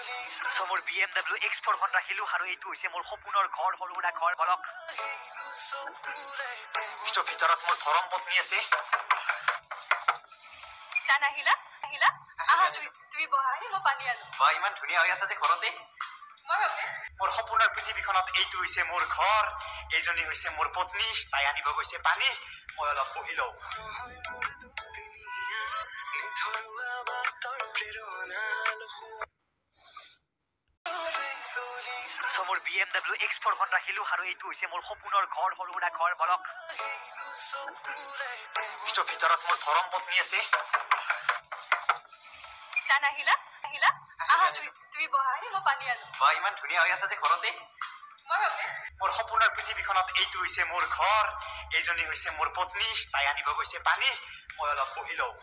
মোৰ BMW X4 খন ৰাখিলো আৰু এইটো হৈছে মোৰ সপোনৰ ঘৰ সৰু সুৰা ঘৰ বলক ভিতৰত মোৰ ধৰম পত্নী আছে জান আহিলা আহা তুমি বহাই মই পানী আনো বা ইমান ধুনীয়া হৈ আছে যে ঘৰতে মোৰ সপোনৰ পৃথিৱীখনত এইটো হৈছে মোৰ ঘৰ এইজনী হৈছে মোৰ পত্নী তাই আনিব গৈছে পানী মই অলপ বহি লওঁ মোৰ BMW X4 খন ৰাখিলো আৰু এইটো হৈছে মোৰ সপোনৰ ঘৰ সৰু সুৰা ঘৰ বলক ভিতৰত মোৰ ধৰম পত্নী আছে জান আহিলা আহা তুমি বহাই মই পানী আনো বা ইমান ধুনীয়া হৈ আছে যে ঘৰতে মোৰ সপোনৰ পৃথিৱীখনত এইটো হৈছে মোৰ ঘৰ এইজনী হৈছে মোৰ পত্নী তাই আনিব গৈছে পানী মই অলপ বহি লওঁ